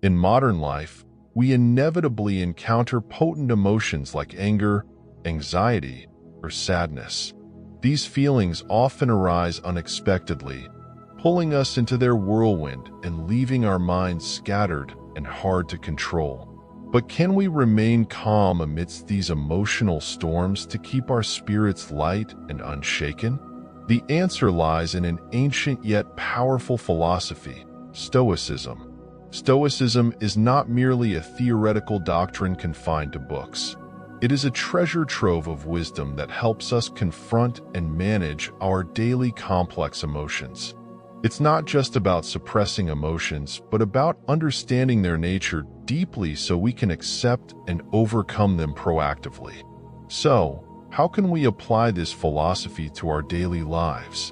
In modern life, we inevitably encounter potent emotions like anger, anxiety, or sadness. These feelings often arise unexpectedly, pulling us into their whirlwind and leaving our minds scattered and hard to control. But can we remain calm amidst these emotional storms to keep our spirits light and unshaken? The answer lies in an ancient yet powerful philosophy, Stoicism. Stoicism is not merely a theoretical doctrine confined to books. It is a treasure trove of wisdom that helps us confront and manage our daily complex emotions. It's not just about suppressing emotions, but about understanding their nature deeply so we can accept and overcome them proactively. So, how can we apply this philosophy to our daily lives?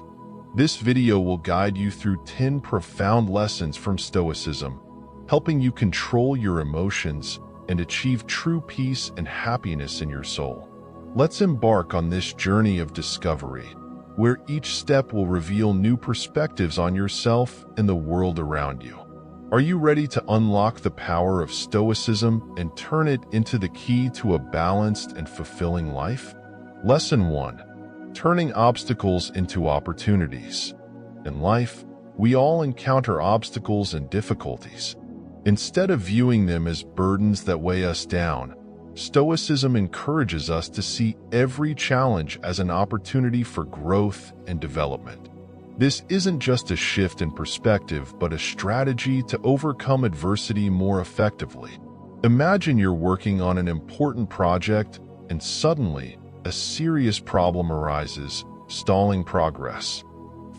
This video will guide you through 10 profound lessons from Stoicism, helping you control your emotions and achieve true peace and happiness in your soul. Let's embark on this journey of discovery, where each step will reveal new perspectives on yourself and the world around you. Are you ready to unlock the power of Stoicism and turn it into the key to a balanced and fulfilling life? Lesson 1. Turning obstacles into opportunities. In life, we all encounter obstacles and difficulties. Instead of viewing them as burdens that weigh us down, Stoicism encourages us to see every challenge as an opportunity for growth and development. This isn't just a shift in perspective, but a strategy to overcome adversity more effectively. Imagine you're working on an important project and suddenly a serious problem arises, stalling progress.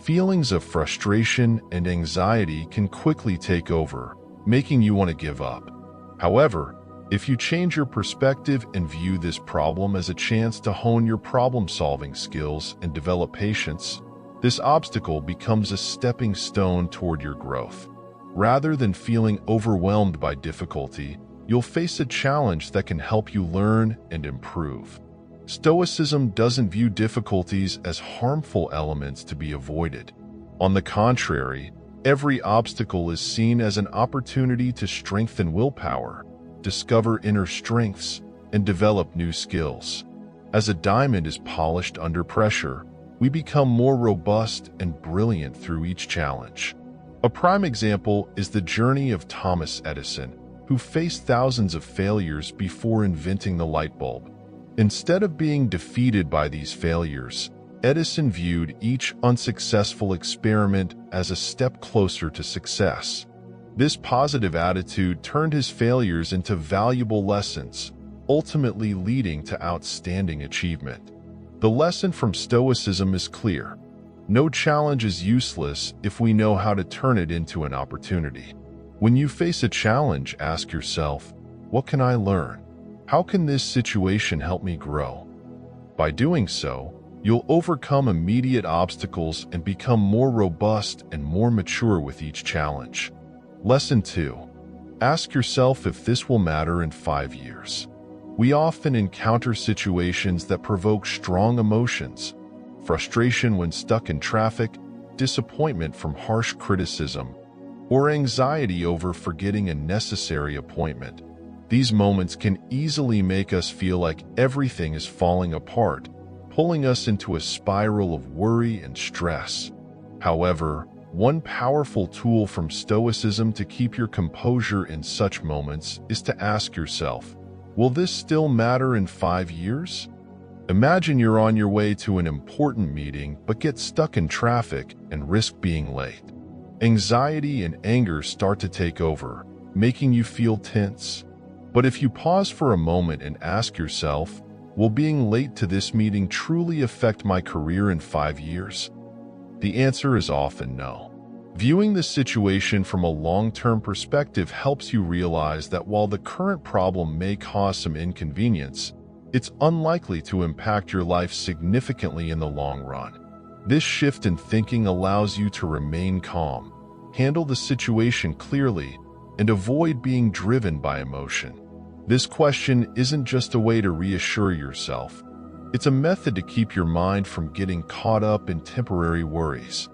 Feelings of frustration and anxiety can quickly take over, making you want to give up. However, if you change your perspective and view this problem as a chance to hone your problem-solving skills and develop patience, this obstacle becomes a stepping stone toward your growth. Rather than feeling overwhelmed by difficulty, you'll face a challenge that can help you learn and improve. Stoicism doesn't view difficulties as harmful elements to be avoided. On the contrary, every obstacle is seen as an opportunity to strengthen willpower, discover inner strengths, and develop new skills. As a diamond is polished under pressure, we become more robust and brilliant through each challenge. A prime example is the journey of Thomas Edison, who faced thousands of failures before inventing the light bulb. Instead of being defeated by these failures, Edison viewed each unsuccessful experiment as a step closer to success. This positive attitude turned his failures into valuable lessons, ultimately leading to outstanding achievement. The lesson from Stoicism is clear. No challenge is useless if we know how to turn it into an opportunity. When you face a challenge, ask yourself, what can I learn? How can this situation help me grow? By doing so, you'll overcome immediate obstacles and become more robust and more mature with each challenge. Lesson 2. Ask yourself if this will matter in 5 years. We often encounter situations that provoke strong emotions: frustration when stuck in traffic, disappointment from harsh criticism, or anxiety over forgetting a necessary appointment. These moments can easily make us feel like everything is falling apart, pulling us into a spiral of worry and stress. However, one powerful tool from Stoicism to keep your composure in such moments is to ask yourself, will this still matter in 5 years? Imagine you're on your way to an important meeting but get stuck in traffic and risk being late. Anxiety and anger start to take over, making you feel tense. But if you pause for a moment and ask yourself, will being late to this meeting truly affect my career in 5 years? The answer is often no. Viewing the situation from a long-term perspective helps you realize that while the current problem may cause some inconvenience, it's unlikely to impact your life significantly in the long run. This shift in thinking allows you to remain calm, handle the situation clearly, and avoid being driven by emotion. This question isn't just a way to reassure yourself. It's a method to keep your mind from getting caught up in temporary worries.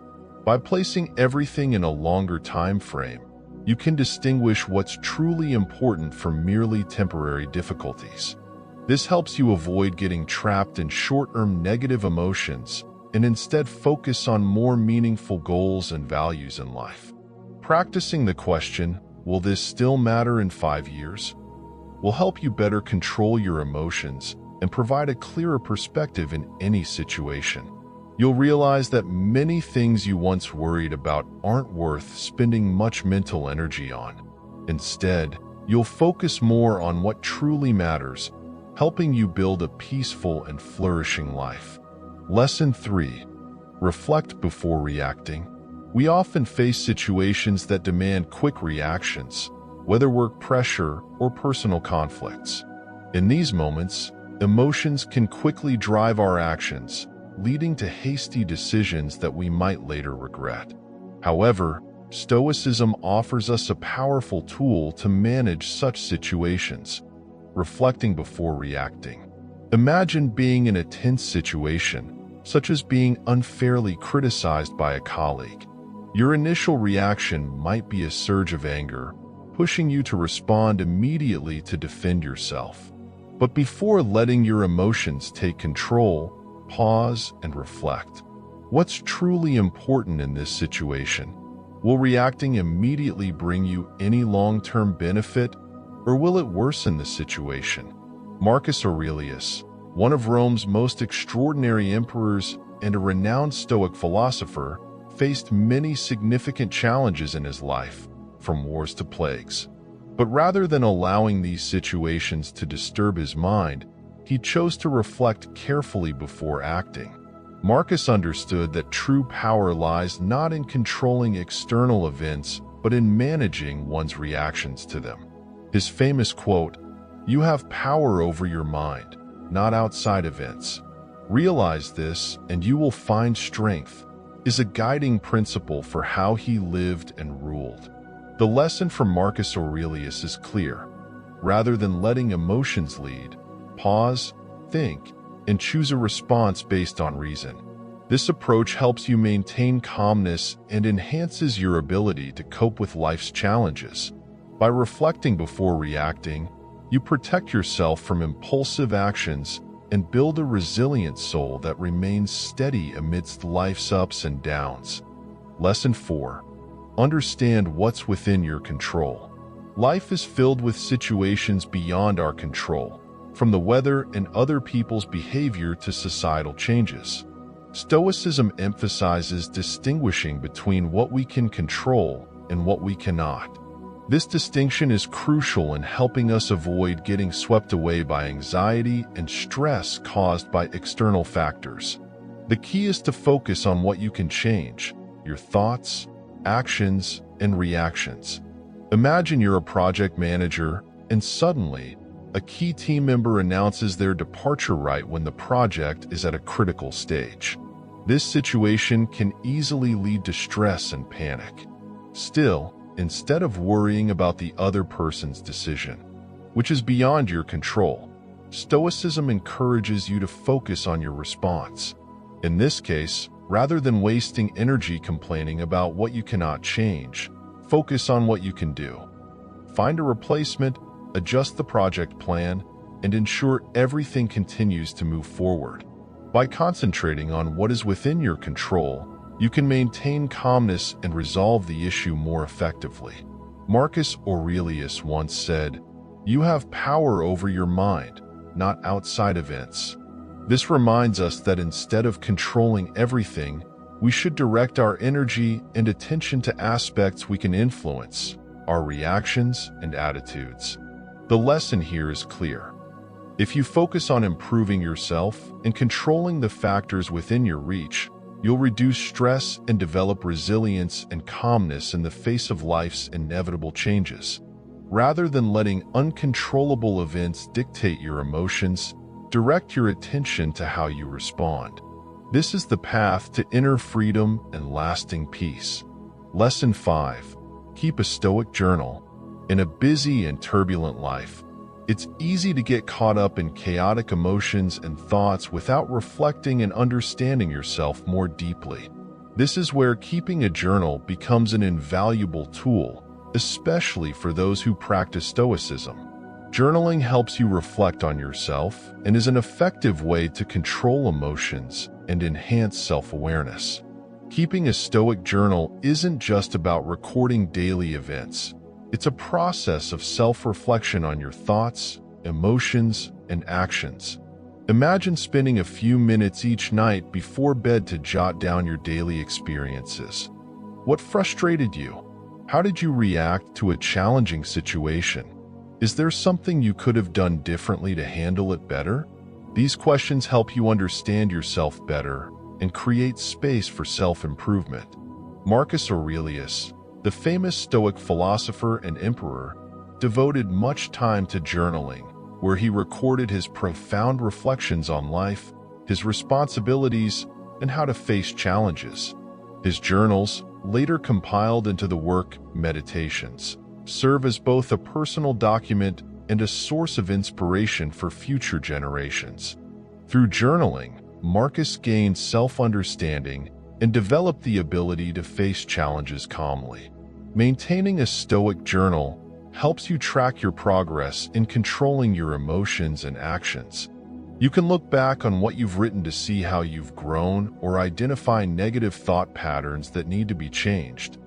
By placing everything in a longer time frame, you can distinguish what's truly important from merely temporary difficulties. This helps you avoid getting trapped in short-term negative emotions and instead focus on more meaningful goals and values in life. Practicing the question, "Will this still matter in 5 years?" will help you better control your emotions and provide a clearer perspective in any situation. You'll realize that many things you once worried about aren't worth spending much mental energy on. Instead, you'll focus more on what truly matters, helping you build a peaceful and flourishing life. Lesson 3. Reflect before reacting. We often face situations that demand quick reactions, whether work pressure or personal conflicts. In these moments, emotions can quickly drive our actions, leading to hasty decisions that we might later regret. However, Stoicism offers us a powerful tool to manage such situations: reflecting before reacting. Imagine being in a tense situation, such as being unfairly criticized by a colleague. Your initial reaction might be a surge of anger, pushing you to respond immediately to defend yourself. But before letting your emotions take control, pause and reflect. What's truly important in this situation? Will reacting immediately bring you any long-term benefit, or will it worsen the situation? Marcus Aurelius, one of Rome's most extraordinary emperors and a renowned Stoic philosopher, faced many significant challenges in his life, from wars to plagues. But rather than allowing these situations to disturb his mind, he chose to reflect carefully before acting. Marcus understood that true power lies not in controlling external events, but in managing one's reactions to them. His famous quote, "You have power over your mind, not outside events. Realize this, and you will find strength," is a guiding principle for how he lived and ruled. The lesson from Marcus Aurelius is clear. Rather than letting emotions lead, pause, think, and choose a response based on reason. This approach helps you maintain calmness and enhances your ability to cope with life's challenges. By reflecting before reacting, you protect yourself from impulsive actions and build a resilient soul that remains steady amidst life's ups and downs. Lesson 4. Understand what's within your control. Life is filled with situations beyond our control, from the weather and other people's behavior to societal changes. Stoicism emphasizes distinguishing between what we can control and what we cannot. This distinction is crucial in helping us avoid getting swept away by anxiety and stress caused by external factors. The key is to focus on what you can change: your thoughts, actions, and reactions. Imagine you're a project manager, and suddenly, a key team member announces their departure right when the project is at a critical stage. This situation can easily lead to stress and panic. Still, instead of worrying about the other person's decision, which is beyond your control, Stoicism encourages you to focus on your response. In this case, rather than wasting energy complaining about what you cannot change, focus on what you can do. Find a replacement, adjust the project plan, and ensure everything continues to move forward. By concentrating on what is within your control, you can maintain calmness and resolve the issue more effectively. Marcus Aurelius once said, "You have power over your mind, not outside events." This reminds us that instead of controlling everything, we should direct our energy and attention to aspects we can influence: our reactions and attitudes. The lesson here is clear. If you focus on improving yourself and controlling the factors within your reach, you'll reduce stress and develop resilience and calmness in the face of life's inevitable changes. Rather than letting uncontrollable events dictate your emotions, direct your attention to how you respond. This is the path to inner freedom and lasting peace. Lesson 5. Keep a Stoic journal. In a busy and turbulent life, it's easy to get caught up in chaotic emotions and thoughts without reflecting and understanding yourself more deeply. This is where keeping a journal becomes an invaluable tool, especially for those who practice Stoicism. Journaling helps you reflect on yourself and is an effective way to control emotions and enhance self-awareness. Keeping a Stoic journal isn't just about recording daily events. It's a process of self-reflection on your thoughts, emotions, and actions. Imagine spending a few minutes each night before bed to jot down your daily experiences. What frustrated you? How did you react to a challenging situation? Is there something you could have done differently to handle it better? These questions help you understand yourself better and create space for self-improvement. Marcus Aurelius, the famous Stoic philosopher and emperor, devoted much time to journaling, where he recorded his profound reflections on life, his responsibilities, and how to face challenges. His journals, later compiled into the work Meditations, serve as both a personal document and a source of inspiration for future generations. Through journaling, Marcus gained self-understanding and developed the ability to face challenges calmly. Maintaining a Stoic journal helps you track your progress in controlling your emotions and actions. You can look back on what you've written to see how you've grown or identify negative thought patterns that need to be changed.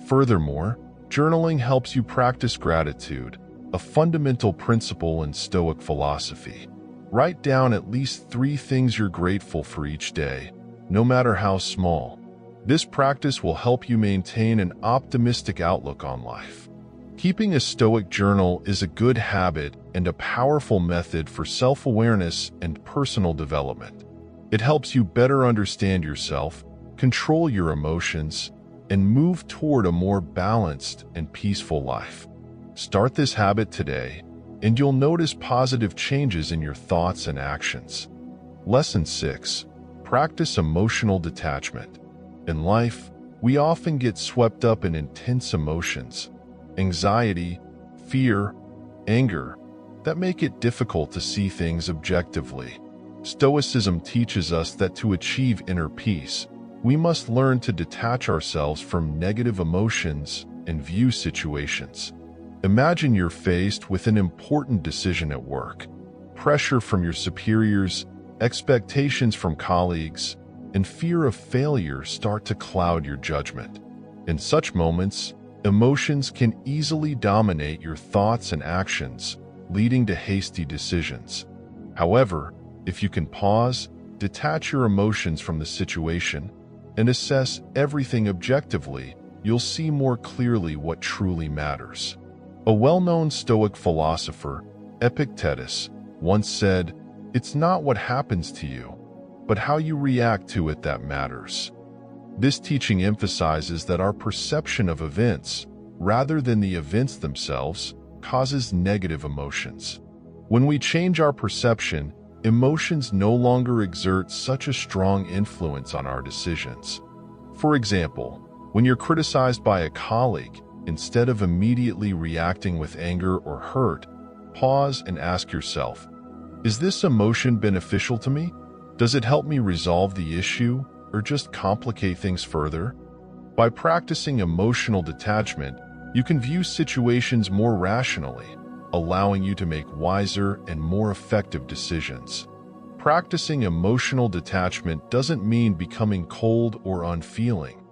Furthermore, journaling helps you practice gratitude, a fundamental principle in Stoic philosophy. Write down at least 3 things you're grateful for each day, no matter how small. This practice will help you maintain an optimistic outlook on life. Keeping a Stoic journal is a good habit and a powerful method for self-awareness and personal development. It helps you better understand yourself, control your emotions, and move toward a more balanced and peaceful life. Start this habit today, and you'll notice positive changes in your thoughts and actions. Lesson 6. Practice emotional detachment. In life, we often get swept up in intense emotions, anxiety, fear, anger, that make it difficult to see things objectively. Stoicism teaches us that to achieve inner peace, we must learn to detach ourselves from negative emotions and view situations. Imagine you're faced with an important decision at work. Pressure from your superiors, expectations from colleagues, and fear of failure start to cloud your judgment. In such moments, emotions can easily dominate your thoughts and actions, leading to hasty decisions. However, if you can pause, detach your emotions from the situation, and assess everything objectively, you'll see more clearly what truly matters. A well-known Stoic philosopher, Epictetus, once said, "It's not what happens to you, but how you react to it that matters." This teaching emphasizes that our perception of events, rather than the events themselves, causes negative emotions. When we change our perception, emotions no longer exert such a strong influence on our decisions. For example, when you're criticized by a colleague, instead of immediately reacting with anger or hurt, pause and ask yourself, is this emotion beneficial to me? Does it help me resolve the issue or just complicate things further? By practicing emotional detachment, you can view situations more rationally, allowing you to make wiser and more effective decisions. Practicing emotional detachment doesn't mean becoming cold or unfeeling.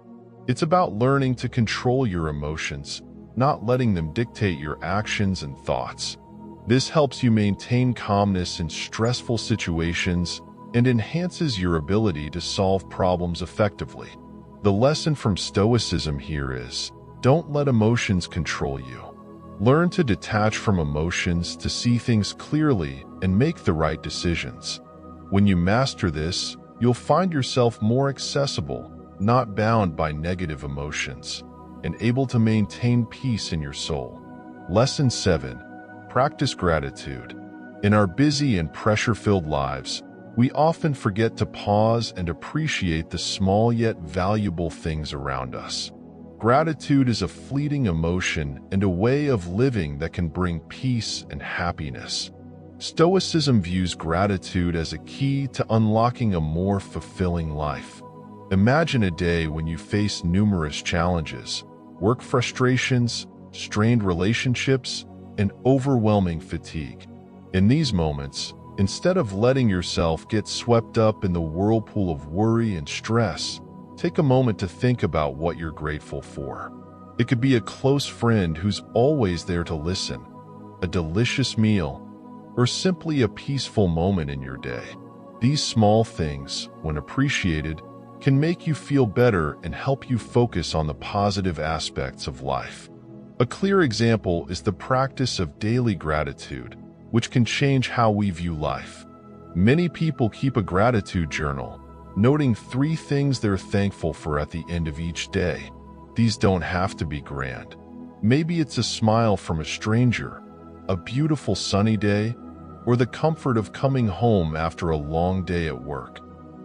It's about learning to control your emotions, not letting them dictate your actions and thoughts. This helps you maintain calmness in stressful situations and enhances your ability to solve problems effectively. The lesson from Stoicism here is, don't let emotions control you. Learn to detach from emotions to see things clearly and make the right decisions. When you master this, you'll find yourself more accessible, not bound by negative emotions, and able to maintain peace in your soul. Lesson 7. Practice gratitude. In our busy and pressure-filled lives, we often forget to pause and appreciate the small yet valuable things around us. Gratitude is a fleeting emotion and a way of living that can bring peace and happiness. Stoicism views gratitude as a key to unlocking a more fulfilling life. Imagine a day when you face numerous challenges, work frustrations, strained relationships, and overwhelming fatigue. In these moments, instead of letting yourself get swept up in the whirlpool of worry and stress, take a moment to think about what you're grateful for. It could be a close friend who's always there to listen, a delicious meal, or simply a peaceful moment in your day. These small things, when appreciated, can make you feel better and help you focus on the positive aspects of life. A clear example is the practice of daily gratitude, which can change how we view life. Many people keep a gratitude journal, noting 3 things they're thankful for at the end of each day. These don't have to be grand. Maybe it's a smile from a stranger, a beautiful sunny day, or the comfort of coming home after a long day at work.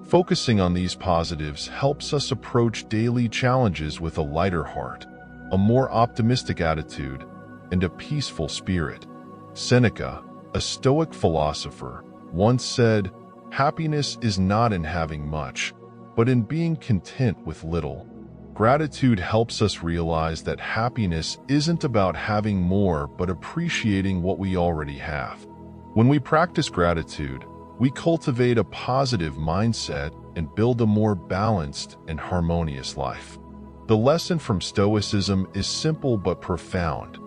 Focusing on these positives helps us approach daily challenges with a lighter heart, a more optimistic attitude, and a peaceful spirit. Seneca, a Stoic philosopher, once said, "Happiness is not in having much, but in being content with little." Gratitude helps us realize that happiness isn't about having more, but appreciating what we already have. When we practice gratitude, we cultivate a positive mindset and build a more balanced and harmonious life. The lesson from Stoicism is simple but profound.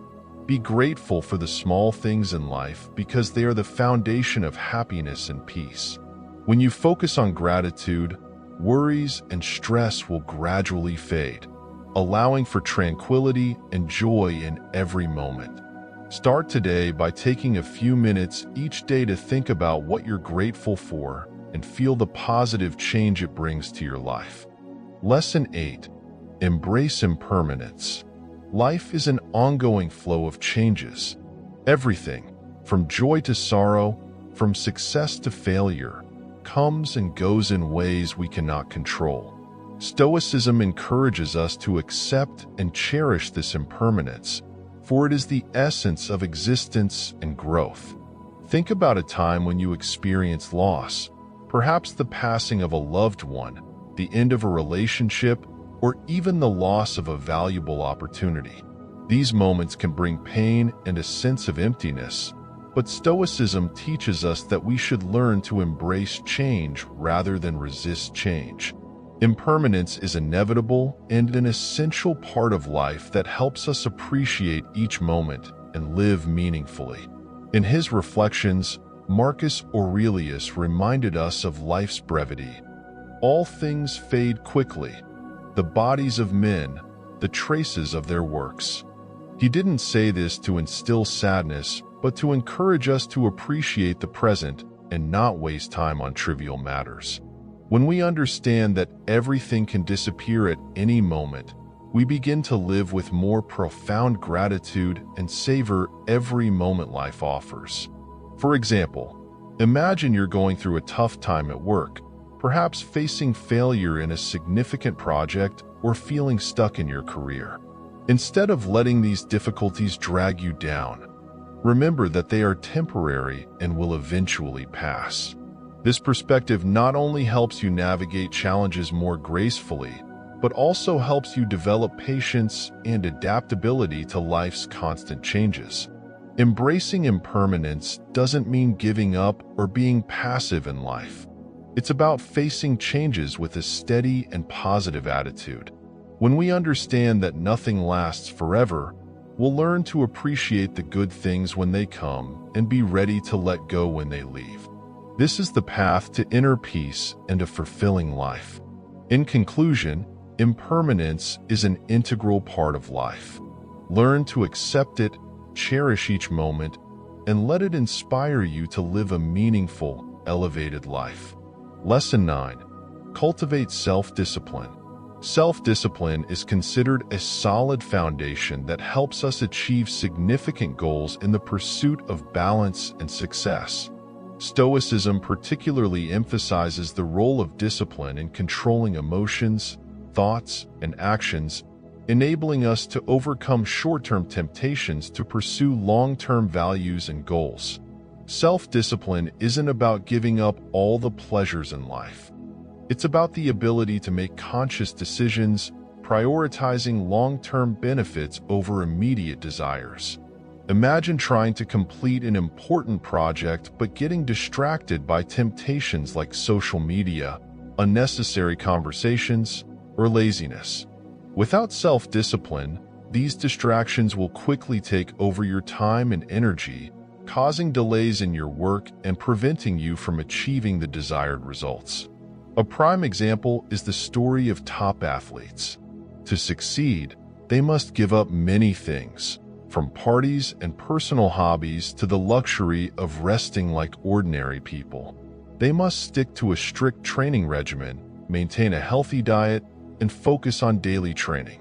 Be grateful for the small things in life because they are the foundation of happiness and peace. When you focus on gratitude, worries and stress will gradually fade, allowing for tranquility and joy in every moment. Start today by taking a few minutes each day to think about what you're grateful for and feel the positive change it brings to your life. Lesson 8. Embrace impermanence. Life is an ongoing flow of changes. Everything, from joy to sorrow, from success to failure, comes and goes in ways we cannot control. Stoicism encourages us to accept and cherish this impermanence, for it is the essence of existence and growth. Think about a time when you experienced loss, perhaps the passing of a loved one, the end of a relationship, or even the loss of a valuable opportunity. These moments can bring pain and a sense of emptiness, but Stoicism teaches us that we should learn to embrace change rather than resist change. Impermanence is inevitable and an essential part of life that helps us appreciate each moment and live meaningfully. In his reflections, Marcus Aurelius reminded us of life's brevity. All things fade quickly, the bodies of men, the traces of their works. He didn't say this to instill sadness, but to encourage us to appreciate the present and not waste time on trivial matters. When we understand that everything can disappear at any moment, we begin to live with more profound gratitude and savor every moment life offers. For example, imagine you're going through a tough time at work, perhaps facing failure in a significant project or feeling stuck in your career. Instead of letting these difficulties drag you down, remember that they are temporary and will eventually pass. This perspective not only helps you navigate challenges more gracefully, but also helps you develop patience and adaptability to life's constant changes. Embracing impermanence doesn't mean giving up or being passive in life. It's about facing changes with a steady and positive attitude. When we understand that nothing lasts forever, we'll learn to appreciate the good things when they come and be ready to let go when they leave. This is the path to inner peace and a fulfilling life. In conclusion, impermanence is an integral part of life. Learn to accept it, cherish each moment, and let it inspire you to live a meaningful, elevated life. Lesson 9. Cultivate self-discipline. Self-discipline is considered a solid foundation that helps us achieve significant goals in the pursuit of balance and success. Stoicism particularly emphasizes the role of discipline in controlling emotions, thoughts, and actions, enabling us to overcome short-term temptations to pursue long-term values and goals. Self-discipline isn't about giving up all the pleasures in life. It's about the ability to make conscious decisions, prioritizing long-term benefits over immediate desires. Imagine trying to complete an important project but getting distracted by temptations like social media, unnecessary conversations, or laziness. Without self-discipline, these distractions will quickly take over your time and energy, causing delays in your work and preventing you from achieving the desired results. A prime example is the story of top athletes. To succeed, they must give up many things, from parties and personal hobbies to the luxury of resting like ordinary people. They must stick to a strict training regimen, maintain a healthy diet, and focus on daily training.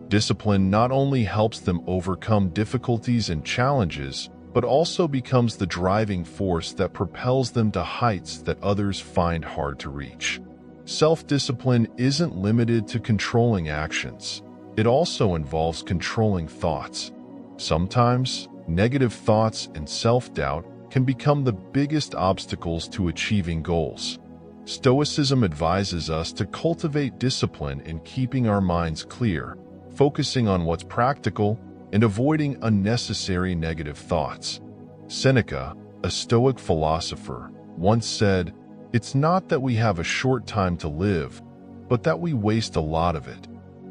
Discipline not only helps them overcome difficulties and challenges, but also becomes the driving force that propels them to heights that others find hard to reach. Self-discipline isn't limited to controlling actions. It also involves controlling thoughts. Sometimes, negative thoughts and self-doubt can become the biggest obstacles to achieving goals. Stoicism advises us to cultivate discipline in keeping our minds clear, focusing on what's practical, and avoiding unnecessary negative thoughts. Seneca, a Stoic philosopher, once said, "It's not that we have a short time to live, but that we waste a lot of it."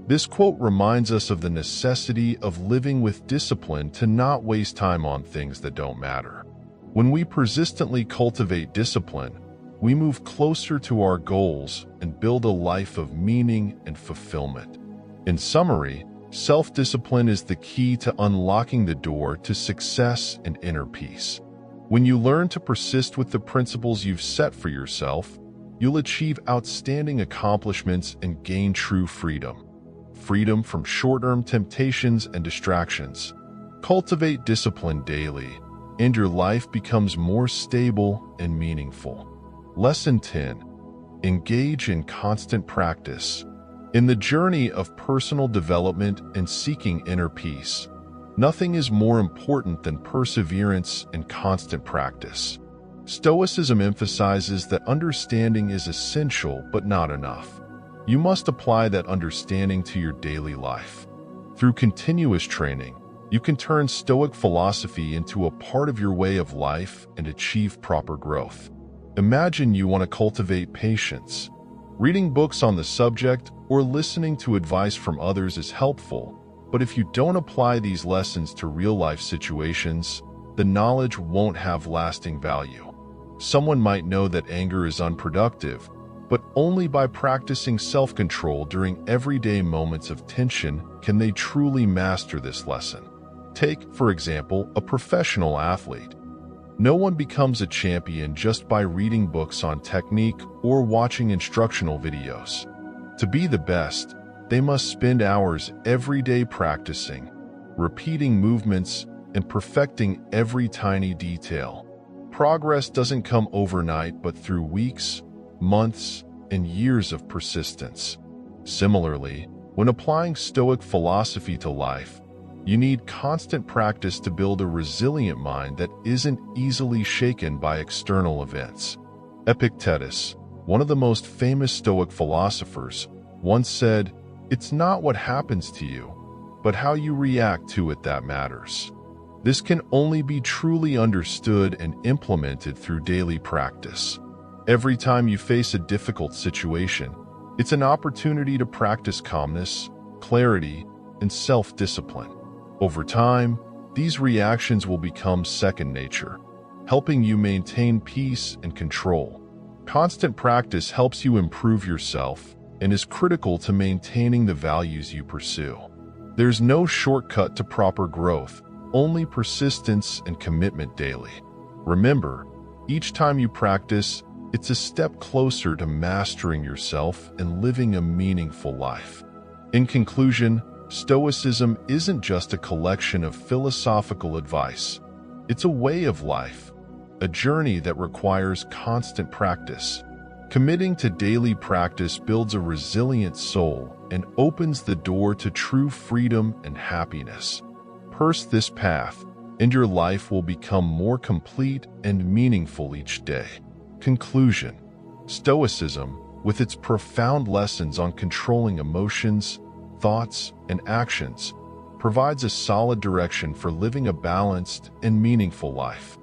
This quote reminds us of the necessity of living with discipline to not waste time on things that don't matter. When we persistently cultivate discipline, we move closer to our goals and build a life of meaning and fulfillment. In summary, self-discipline is the key to unlocking the door to success and inner peace. When you learn to persist with the principles you've set for yourself, you'll achieve outstanding accomplishments and gain true freedom. Freedom from short-term temptations and distractions. Cultivate discipline daily, and your life becomes more stable and meaningful. Lesson 10. Engage in constant practice. In the journey of personal development and seeking inner peace, nothing is more important than perseverance and constant practice. Stoicism emphasizes that understanding is essential but not enough. You must apply that understanding to your daily life. Through continuous training, you can turn Stoic philosophy into a part of your way of life and achieve proper growth. Imagine you want to cultivate patience. Reading books on the subject or listening to advice from others is helpful, but if you don't apply these lessons to real-life situations, the knowledge won't have lasting value. Someone might know that anger is unproductive, but only by practicing self-control during everyday moments of tension can they truly master this lesson. Take, for example, a professional athlete. No one becomes a champion just by reading books on technique or watching instructional videos. To be the best, they must spend hours every day practicing, repeating movements, and perfecting every tiny detail. Progress doesn't come overnight, but through weeks, months, and years of persistence. Similarly, when applying Stoic philosophy to life, you need constant practice to build a resilient mind that isn't easily shaken by external events. Epictetus, one of the most famous Stoic philosophers, once said, "It's not what happens to you, but how you react to it that matters." This can only be truly understood and implemented through daily practice. Every time you face a difficult situation, it's an opportunity to practice calmness, clarity, and self-discipline. Over time, these reactions will become second nature, helping you maintain peace and control. Constant practice helps you improve yourself and is critical to maintaining the values you pursue. There's no shortcut to proper growth, only persistence and commitment daily. Remember, each time you practice, it's a step closer to mastering yourself and living a meaningful life. In conclusion, Stoicism isn't just a collection of philosophical advice. It's a way of life, a journey that requires constant practice. Committing to daily practice builds a resilient soul and opens the door to true freedom and happiness. Pursue this path, and your life will become more complete and meaningful each day. Conclusion. Stoicism, with its profound lessons on controlling emotions, thoughts, and actions, provides a solid direction for living a balanced and meaningful life.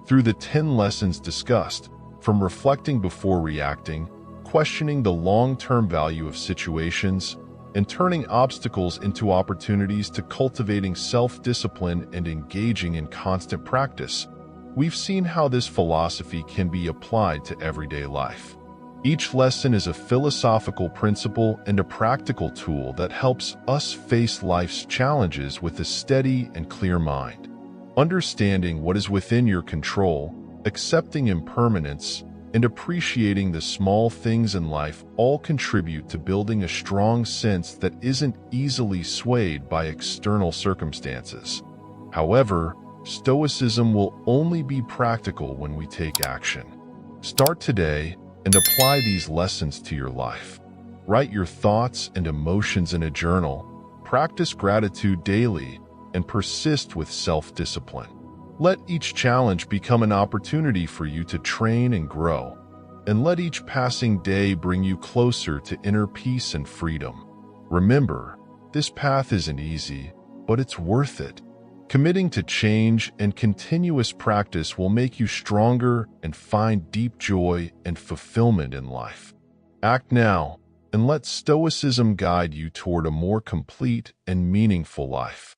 Through the 10 lessons discussed, from reflecting before reacting, questioning the long-term value of situations, and turning obstacles into opportunities to cultivating self-discipline and engaging in constant practice, we've seen how this philosophy can be applied to everyday life. Each lesson is a philosophical principle and a practical tool that helps us face life's challenges with a steady and clear mind. Understanding what is within your control, accepting impermanence, and appreciating the small things in life all contribute to building a strong sense that isn't easily swayed by external circumstances. However, Stoicism will only be practical when we take action. Start today and apply these lessons to your life. Write your thoughts and emotions in a journal, practice gratitude daily, and persist with self-discipline. Let each challenge become an opportunity for you to train and grow, and let each passing day bring you closer to inner peace and freedom. Remember, this path isn't easy, but it's worth it. Committing to change and continuous practice will make you stronger and find deep joy and fulfillment in life. Act now, and let Stoicism guide you toward a more complete and meaningful life.